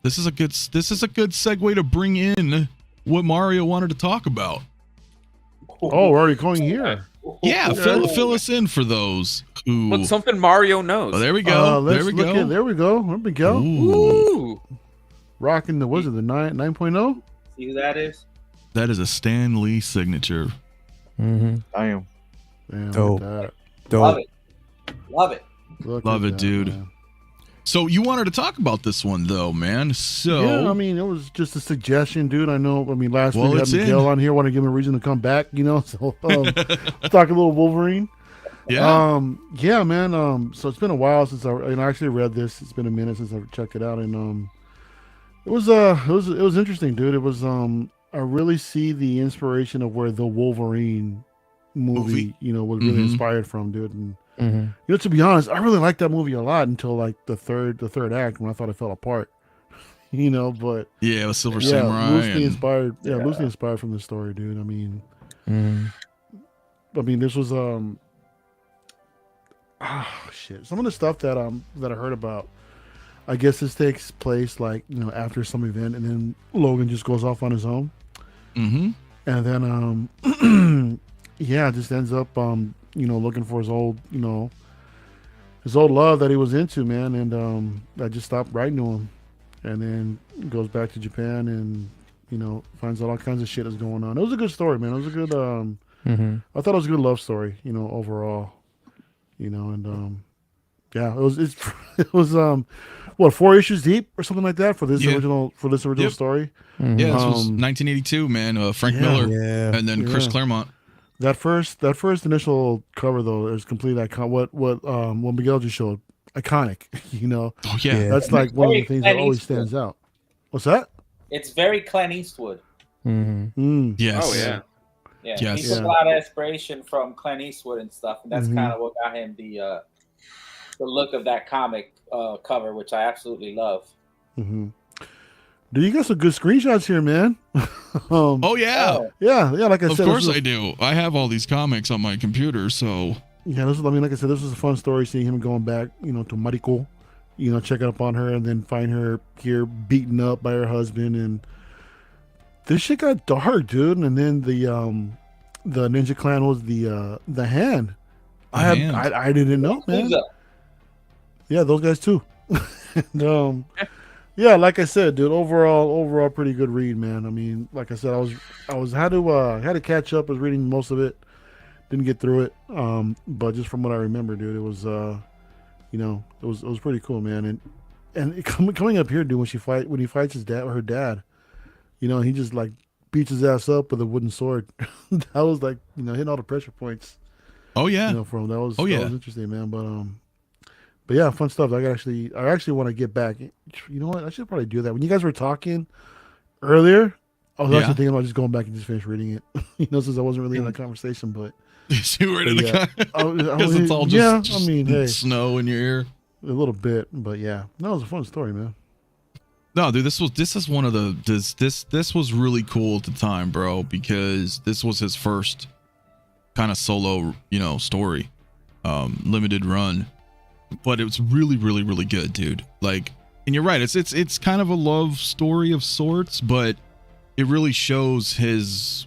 this is a good segue to bring in what Mario wanted to talk about. Oh, we're already going here. Yeah, fill us in for those who. What's something Mario knows? Oh, there we go. There we go. There we go. Ooh. Rocking the, what is it, the 9.0? See who that is? That is a Stan Lee signature. Mm-hmm. I am. Damn, Dope. look at Love it. Love it. that. Look Love at it, that, dude. man. So you wanted to talk about this one, though, man. So Yeah, I mean, it was just a suggestion, dude. I know. I mean, last Well, week we it's had Miguel in. on here, want to give him a reason to come back, you know. So talk a little Wolverine. yeah, Yeah, man. So it's been a while since I actually read this. It's been a minute since I checked it out, and it was interesting, dude. It was I really see the inspiration of where the Wolverine movie, you know, was really inspired from, dude. And you know, to be honest, I really liked that movie a lot until like the third act when I thought it fell apart. You know, but yeah, it was Silver yeah, Samurai. loosely inspired. Yeah, loosely inspired from the story, dude. I mean, this was shit. Some of the stuff that I heard about. I guess this takes place like, you know, after some event, and then Logan just goes off on his own. And then yeah, just ends up you know, looking for his old love that he was into, man, and I just stopped writing to him, and then goes back to Japan and, you know, finds out all kinds of shit is going on. It was a good story, man. It was a good I thought it was a good love story, you know, overall, you know, and yeah, it was what, 4 issues deep or something like that for this original story. Yeah, this was 1982, man. Frank Miller, and then Chris Claremont. That first initial cover though is completely iconic. What Miguel just showed, iconic. You know, Oh yeah, that's like one of the things that always stands out. What's that? It's very Clint Eastwood. yes. Oh yeah. Yeah, Yes. he took a lot of inspiration from Clint Eastwood and stuff, and that's kind of what got him the look of that comic cover, which I absolutely love. Do you got some good screenshots here, man? Oh yeah. Yeah. Like I said, Of course I do. I have all these comics on my computer, so yeah. Like I said, this was a fun story. Seeing him going back, you know, to Mariko, you know, checking up on her, and then find her here beaten up by her husband, and this shit got dark, dude. And then the Ninja Clan was the hand. I didn't know, man. Yeah, those guys too. And, yeah, like I said, dude, overall pretty good read, man. I mean, like I said, I had to catch up. I was reading most of it, didn't get through it. But just from what I remember, dude, it was you know, it was pretty cool, man. And coming up here, dude, when he fights her dad, you know, he just like beats his ass up with a wooden sword. That was like, you know, hitting all the pressure points. oh yeah. You know, from that was interesting, man. But yeah, fun stuff. I actually want to get back. You know what? I should probably do that. When you guys were talking earlier, I was actually thinking about just going back and just finish reading it. You know, since I wasn't really in that conversation, but You were in the because it's all just I mean, hey, snow in your ear. a little bit, but yeah, that was a fun story, man. No, dude, this is one of the this was really cool at the time, bro, because this was his first kind of solo, you know, story, limited run, but it was really good, dude. Like, and you're right, it's kind of a love story of sorts, but it really shows his.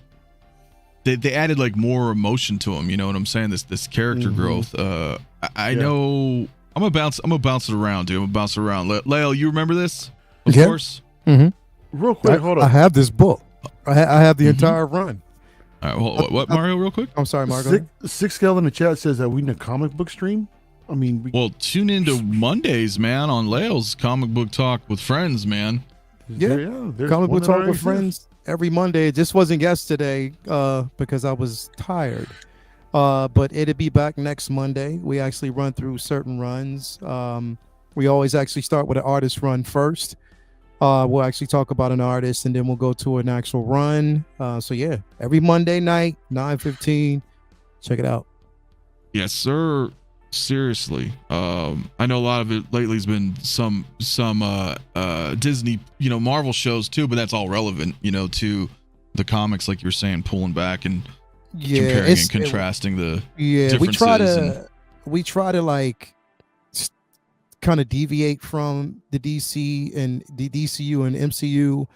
They added like more emotion to him, you know what I'm saying? This character growth. I know I'm gonna bounce it around, dude. I'm gonna bounce it around. Lale, you remember this? Of course. Real quick, hold on. I have this book. I have the entire run. All right, well, what Mario, real quick? I'm sorry, Margo. Six Scale in the chat says that we need a comic book stream. I mean, Well, tune into Mondays, man, on Lale's Comic Book Talk with Friends, man. there's Comic one book that talk already with friends every Monday. It just wasn't yesterday because I was tired. But it'll be back next Monday. We actually run through certain runs. We always actually start with an artist run first. We'll actually talk about an artist and then we'll go to an actual run. So yeah, every Monday night, 9:15. Check it out. Yes, sir. Seriously. I know a lot of it lately has been some Disney, you know, Marvel shows too, but that's all relevant, you know, to the comics, like you were saying, pulling back and comparing and contrasting the differences. We try to like kind of deviate from the DC and the DCU and MCU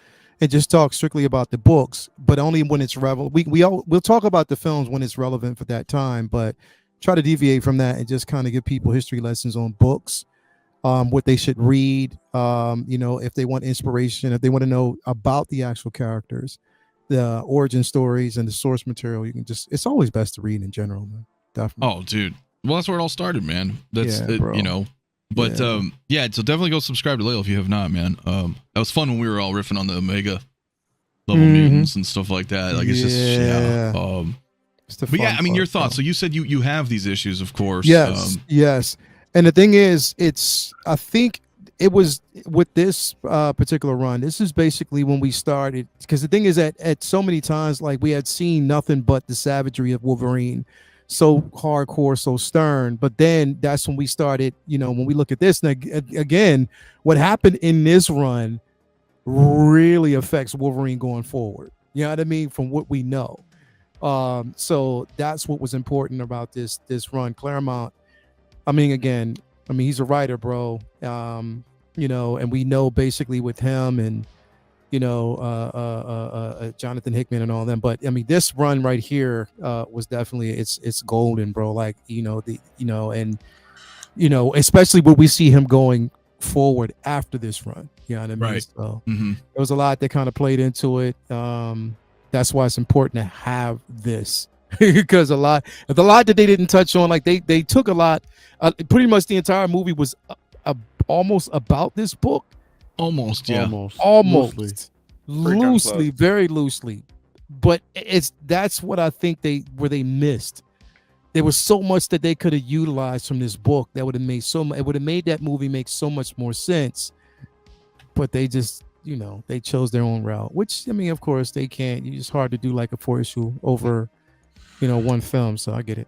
and just talk strictly about the books, but only when it's relevant. We'll talk about the films when it's relevant for that time, but try to deviate from that and just kind of give people history lessons on books, what they should read, if they want inspiration, if they want to know about the actual characters, the origin stories and the source material. It's always best to read in general, man. Definitely. Oh, dude. Well, that's where it all started, man. That's Yeah, bro. But so definitely go subscribe to Layla if you have not, man. That was fun when we were all riffing on the Omega level mutants and stuff like that. Like it's just but yeah, I mean, your thoughts. So you said you have these issues, of course. Yes, yes. And the thing is, I think it was with this particular run. This is basically when we started, because the thing is that at so many times, like we had seen nothing but the savagery of Wolverine, so hardcore, so stern. But then that's when we started, when we look at this, and again, what happened in this run really affects Wolverine going forward. You know what I mean? From what we know. So that's what was important about this run. Claremont, he's a writer, bro. And we know basically with him and Jonathan Hickman and all them. But I mean, this run right here was definitely it's golden, bro. Like especially when we see him going forward after this run. You know what I mean? Right. So there was a lot that kind of played into it. That's why it's important to have this because a lot that they didn't touch on, like they took a lot. Pretty much the entire movie was almost about this book. Almost, yeah. Almost. Loosely, very loosely. But that's what I think they missed. There was so much that they could have utilized from this book that would have made it would have made that movie make so much more sense. But they just, they chose their own route, which, I mean, of course they can't. It's hard to do like a 4-issue over, one film. So I get it.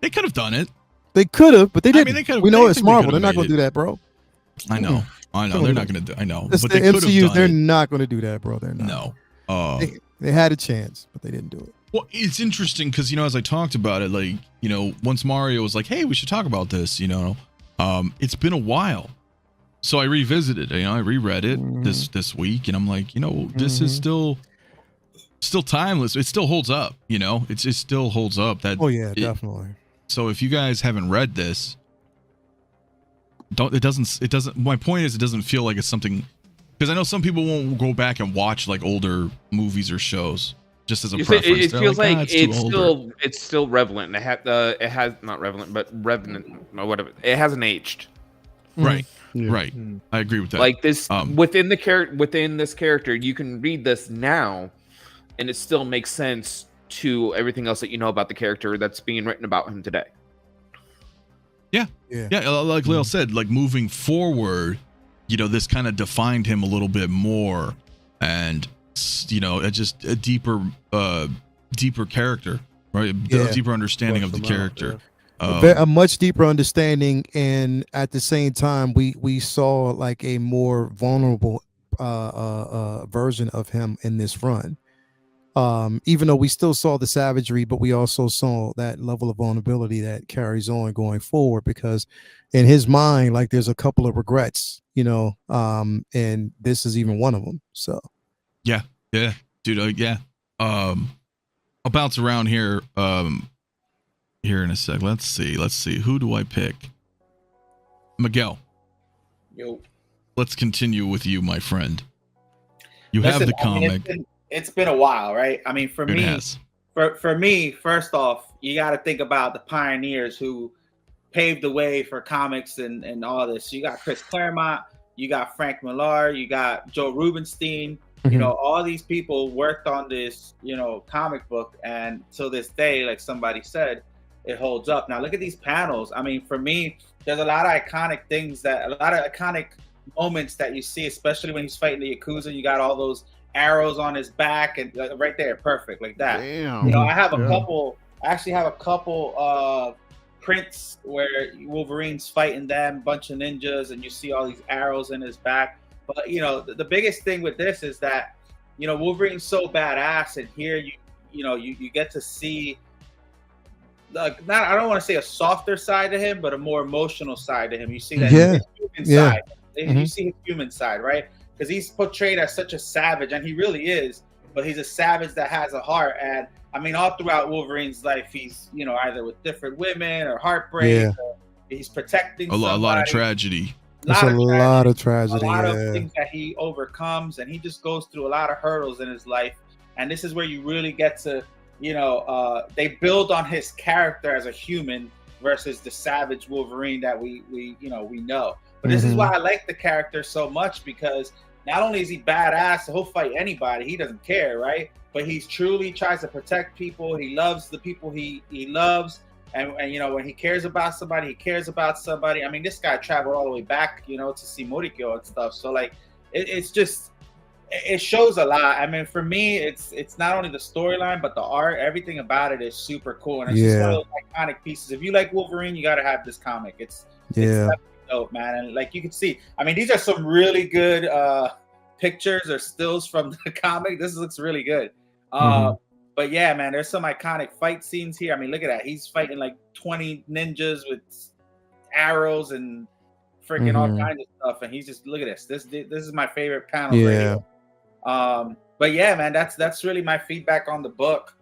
They could have done it. They could have, but they didn't. I mean, we know it's Marvel. They're not going to do that, bro. I know. They're not going to do. I know. But they the could have MCU. done They're it. not going to do that, bro. They're not. No. They had a chance, but they didn't do it. Well, it's interesting because as I talked about it, like once Mario was like, "Hey, we should talk about this," it's been a while, so I revisited. I reread it this week, and I'm like, this is still timeless. It still holds up. It still holds up. Definitely. So if you guys haven't read this, it doesn't. My point is, it doesn't feel like it's something, because I know some people won't go back and watch like older movies or shows just as a preference. It feels like it's still relevant. It has not relevant, but revenant or whatever. It hasn't aged. Right. Yeah. Right. I agree with that. Like this within this character, you can read this now, and it still makes sense to everything else that you know about the character that's being written about him today. Yeah. Like Lale said, like moving forward, this kind of defined him a little bit more, and just a deeper character, right? A deeper understanding of the character. A much deeper understanding, and at the same time, we saw like a more vulnerable version of him in this run. Even though we still saw the savagery, but we also saw that level of vulnerability that carries on going forward, because in his mind, like there's a couple of regrets, and this is even one of them. So yeah, dude, I'll bounce around here here in a sec. Let's see, who do I pick? Miguel. Yo, let's continue with you, my friend. You have the comic. It's been a while, right? I mean, for me, first off, you got to think about the pioneers who paved the way for comics and all this. You got Chris Claremont, you got Frank Millar, you got Joe Rubenstein. All these people worked on this, comic book, and till this day, like somebody said, it holds up. Now look at these panels. I mean, for me, there's a lot of iconic moments that you see, especially when he's fighting the Yakuza. You got all those arrows on his back, and right there, perfect, like that. Damn. I have a couple. I actually have a couple prints where Wolverine's fighting them, bunch of ninjas, and you see all these arrows in his back. But the biggest thing with this is that Wolverine's so badass, and here you get to see not, I don't want to say a softer side to him, but a more emotional side to him. You see that Yeah. his human Yeah. side. You see his human side, right? Because he's portrayed as such a savage, and he really is. But he's a savage that has a heart. And I mean, all throughout Wolverine's life, he's either with different women or heartbreak. Or he's protecting a lot of tragedy. It's a lot of tragedy. A lot of things that he overcomes, and he just goes through a lot of hurdles in his life. And this is where you really get to, they build on his character as a human versus the savage Wolverine that we know. But this is why I like the character so much, because not only is he badass, he'll fight anybody. He doesn't care, right? But he truly tries to protect people. He loves the people he loves. And when he cares about somebody, he cares about somebody. I mean, this guy traveled all the way back, to see 𝗕𝗘𝗥𝗖𝗢𝗠𝗘 and stuff. So like, it shows a lot. I mean, for me, it's not only the storyline, but the art. Everything about it is super cool, and it's just one of those iconic pieces. If you like Wolverine, you got to have this comic. It's dope, man. And like you can see, I mean, these are some really good pictures or stills from the comic. This looks really good. But yeah, man, there's some iconic fight scenes here. I mean, look at that. He's fighting like 20 ninjas with arrows and freaking all kinds of stuff. And he's just, look at this. This is my favorite panel. Yeah. Right here. But yeah, man, that's really my feedback on the book.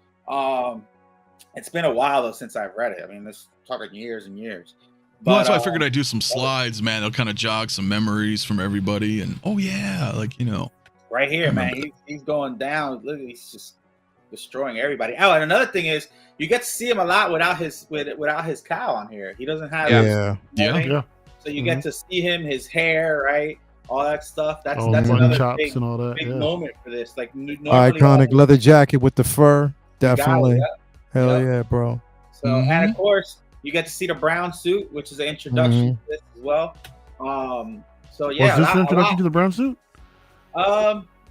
It's been a while though since I've read it. I mean, this talking years and years. But, well, that's why I figured I'd do some slides, man. They'll kind of jog some memories from everybody. And right here, man, he's going down. Look, he's just destroying everybody. Oh, and another thing is, you get to see him a lot without his cowl on here. He doesn't have So you get to see him, his hair, right? All that stuff. That's another big moment for this. Like iconic leather jacket with the fur, definitely. Hell yeah, bro. So and of course you get to see the brown suit, which is an introduction to this as well. So yeah, was this an introduction to the brown suit?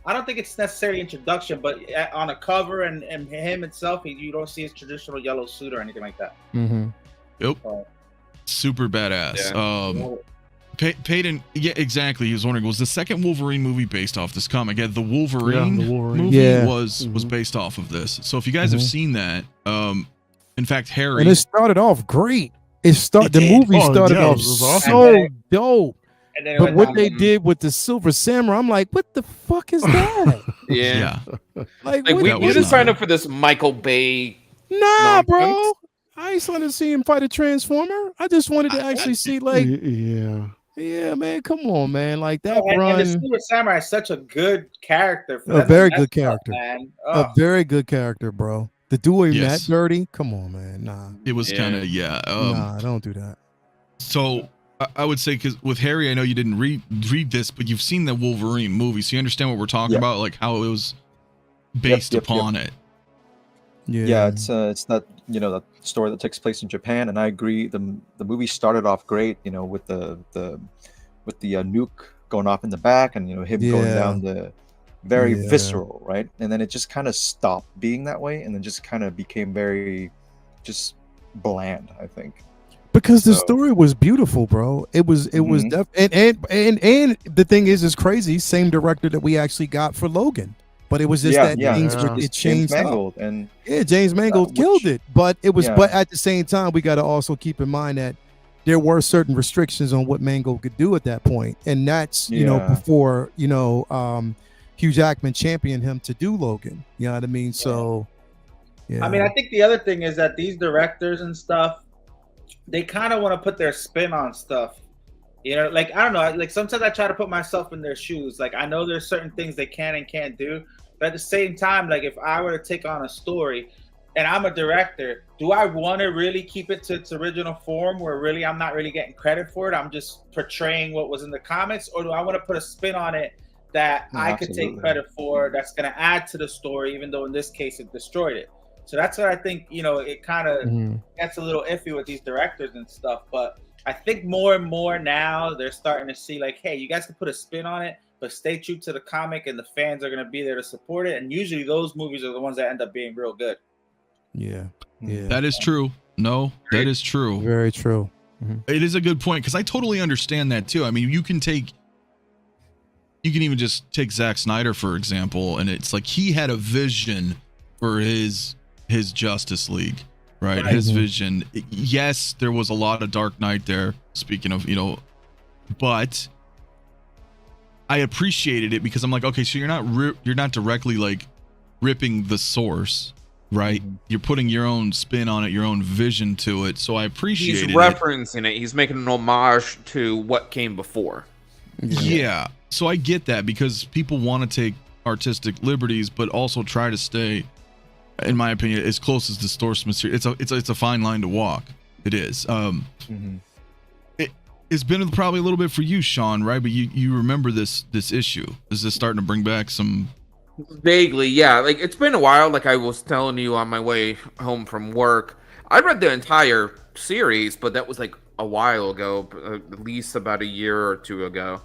I don't think it's necessarily introduction, but on a cover and him itself, you don't see his traditional yellow suit or anything like that. Yep. Super badass. Peyton, yeah, exactly. He was wondering, was the second Wolverine movie based off this comic? Yeah, the Wolverine movie was based off of this. So if you guys have seen that, in fact, Harry, and it started off great. The movie started off so dope. But what they did with the Silver Samurai, I'm like, what the fuck is that? Yeah. Like we didn't sign up for this Michael Bay. Nah, bro. I ain't wanted to see him fight a Transformer. I just wanted to actually see, like, yeah, man, come on, man, like that run. And the Silver Samurai is such a good character. A very good character. A very good character, bro. The doing that dirty, come on, man. Nah, it was kind of nah, don't do that. So I would say, because with Harry, I know you didn't read this, but you've seen the Wolverine movie, so you understand what we're talking about, like how it was based upon it. Yeah, it's not the story that takes place in Japan, and I agree. The movie started off great, with the nuke going off in the back, and him going down the very visceral, right? And then it just kind of stopped being that way, and then just kind of became very just bland, I think. Because the story was beautiful, bro. It was and the thing is, it's crazy. Same director that we actually got for Logan, but it was just things where it changed up. And James Mangold killed it, but it was. But at the same time, we got to also keep in mind that there were certain restrictions on what Mangold could do at that point, and that's before Hugh Jackman championed him to do Logan. You know what I mean? So, I mean, I think the other thing is that these directors and stuff, they kind of want to put their spin on stuff. Like, I don't know, like sometimes I try to put myself in their shoes. Like, I know there's certain things they can and can't do, but at the same time, like if I were to take on a story and I'm a director, do I want to really keep it to its original form where really I'm not really getting credit for it? I'm just portraying what was in the comics, or do I want to put a spin on it that I could take credit for, that's going to add to the story, even though in this case it destroyed it? So that's what I think, it kind of gets a little iffy with these directors and stuff. But I think more and more now they're starting to see like, hey, you guys can put a spin on it, but stay true to the comic, and the fans are going to be there to support it. And usually those movies are the ones that end up being real good. Yeah. That is true. No, that is true. Very true. It is a good point, because I totally understand that too. I mean, you can even just take Zack Snyder, for example, and it's like he had a vision for his Justice League, right? His vision. Yes, there was a lot of Dark Knight there. Speaking of, but I appreciated it because I'm like, okay, so you're not directly like ripping the source, right? You're putting your own spin on it, your own vision to it. So I appreciate it. He's referencing it. He's making an homage to what came before. Yeah. So I get that because people want to take artistic liberties, but also try to stay, in my opinion, as close as the source material. It's a fine line to walk. It is. It's been probably a little bit for you, Sean, right? But you remember this issue. Is this starting to bring back some? Vaguely, yeah. Like, it's been a while. Like I was telling you on my way home from work, I read the entire series, but that was like a while ago, at least about a year or two ago.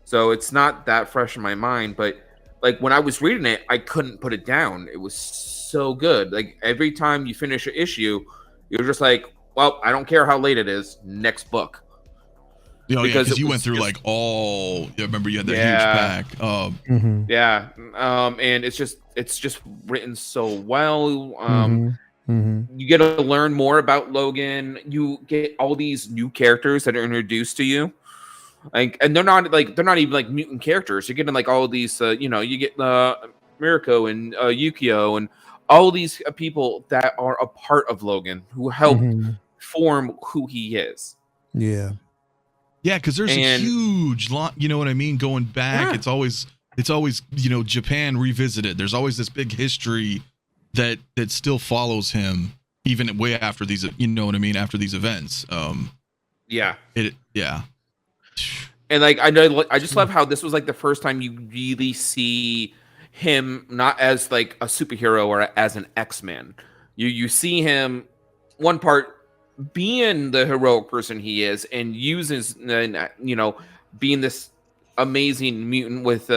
So it's not that fresh in my mind. But like when I was reading it, I couldn't put it down. It was so good. Like every time you finish an issue, you're just like, well, I don't care how late it is. Next book. Oh, because you went through like all. I remember you had that huge pack. Yeah, and it's just written so well. You get to learn more about Logan. You get all these new characters that are introduced to you, like, and they're not even like mutant characters. You're getting like all of these. You get Mirko and Yukio and all these people that are a part of Logan who help form who he is. Yeah. Yeah, because there's a huge lot, you know what I mean? Going back, it's always Japan revisited. There's always this big history that still follows him, even way after these, you know what I mean, after these events. And like I just love how this was like the first time you really see him not as like a superhero or as an X-Man. You see him one part being the heroic person he is and uses, being this amazing mutant with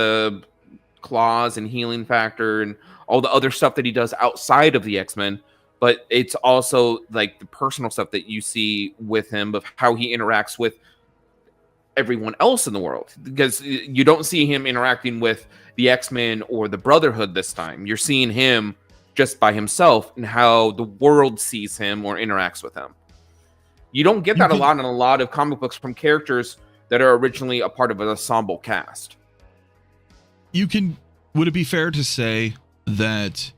claws and healing factor and all the other stuff that he does outside of the X-Men. But it's also like the personal stuff that you see with him of how he interacts with everyone else in the world, because you don't see him interacting with the X-Men or the Brotherhood this time. You're seeing him just by himself and how the world sees him or interacts with him. You don't get that a lot in a lot of comic books from characters that are originally a part of an ensemble cast. Would it be fair to say that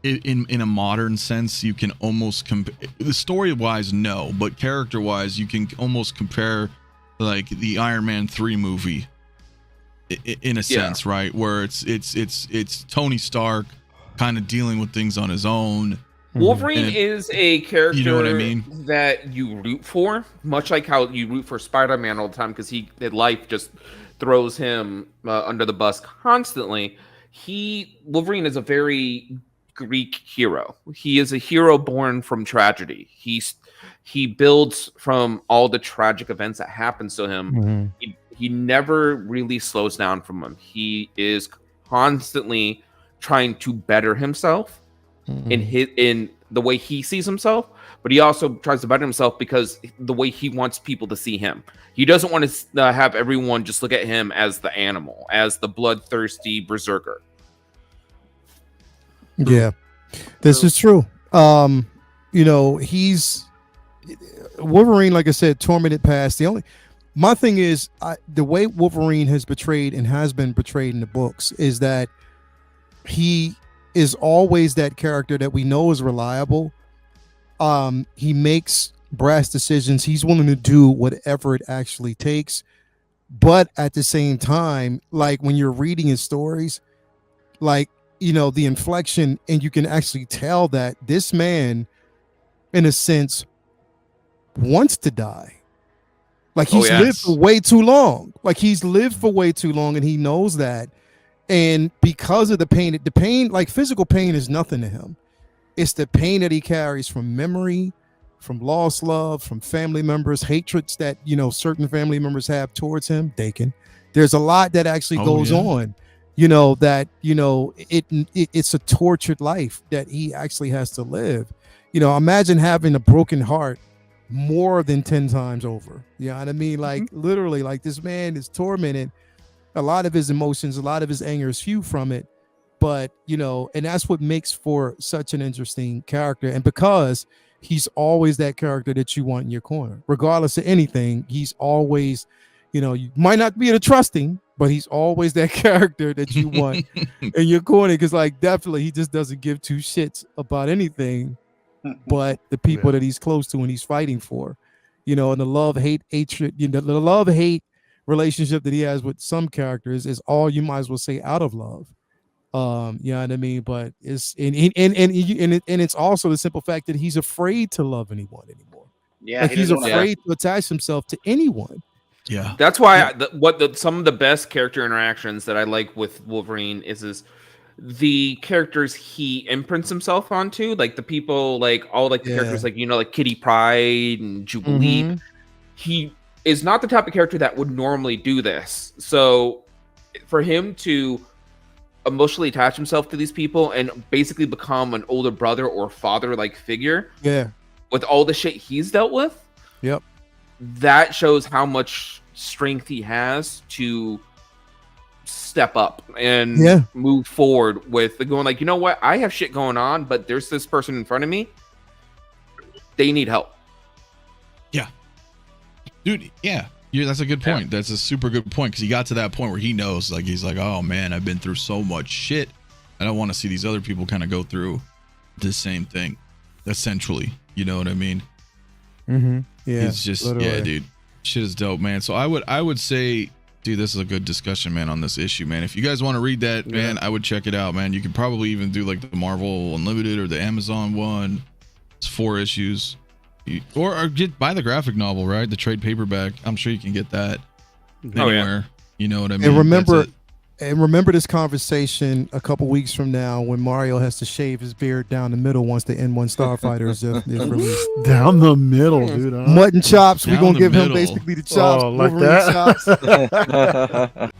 in a modern sense, you can almost the story-wise, no, but character-wise, you can almost compare like the Iron Man 3 movie in a sense, right? Where it's Tony Stark kind of dealing with things on his own. Wolverine is a character, you know what I mean, that you root for, much like how you root for Spider-Man all the time because life just throws him under the bus constantly. Wolverine is a very Greek hero. He is a hero born from tragedy. He builds from all the tragic events that happens to him. He never really slows down from them. He is constantly trying to better himself in the way he sees himself, but he also tries to better himself because the way he wants people to see him. He doesn't want to have everyone just look at him as the animal, as the bloodthirsty berserker. Yeah, this is true. He's Wolverine, like I said, tormented past. My thing is the way Wolverine has portrayed and has been portrayed in the books is that he is always that character that we know is reliable. He makes brash decisions. He's willing to do whatever it actually takes. But at the same time, like when you're reading his stories, like, the inflection, and you can actually tell that this man, in a sense, wants to die. Like he's lived for way too long. And he knows that. And because of the pain, like physical pain is nothing to him. It's the pain that he carries from memory, from lost love, from family members, hatreds that, certain family members have towards him. There's a lot that actually goes on, it's a tortured life that he actually has to live. Imagine having a broken heart more than 10 times over. You know what I mean? Like literally, like this man is tormented. A lot of his emotions, a lot of his anger is few from it, But and that's what makes for such an interesting character. And because he's always that character that you want in your corner, regardless of anything, he's always, you might not be able to trust him, but he's always that character that you want in your corner. Because definitely he just doesn't give two shits about anything but the people that he's close to and he's fighting for, and the hatred, the love-hate relationship that he has with some characters is all you might as well say out of love. You know what I mean? But it's and it's also the simple fact that he's afraid to love anyone anymore. Yeah, he's afraid to attach himself to anyone. Yeah, that's why some of the best character interactions that I like with Wolverine is the characters he imprints himself onto, like the people, like all like the characters, like like Kitty Pryde and Jubilee. He is not the type of character that would normally do this. So for him to emotionally attach himself to these people and basically become an older brother or father like figure, with all the shit he's dealt with, that shows how much strength he has to step up and move forward with going like, you know what, I have shit going on, but there's this person in front of me, they need help. Dude, that's a good point. That's a super good point, because he got to that point where he knows, like, he's like, oh man, I've been through so much shit. I don't want to see these other people kind of go through the same thing, essentially. You know what I mean? Mm-hmm. Yeah. It's just, dude, shit is dope, man. So I would say, dude, this is a good discussion, man, on this issue, man. If you guys want to read that, man, I would check it out, man. You could probably even do like the Marvel Unlimited or the Amazon one. It's 4 issues. Or buy the graphic novel, right? The trade paperback. I'm sure you can get that anywhere. You know what I mean? And remember this conversation a couple weeks from now when Mario has to shave his beard down the middle once the N1 Starfighter is released. Down the middle, dude. Mutton chops. We're gonna give him basically the chops. Oh, like that. Chops.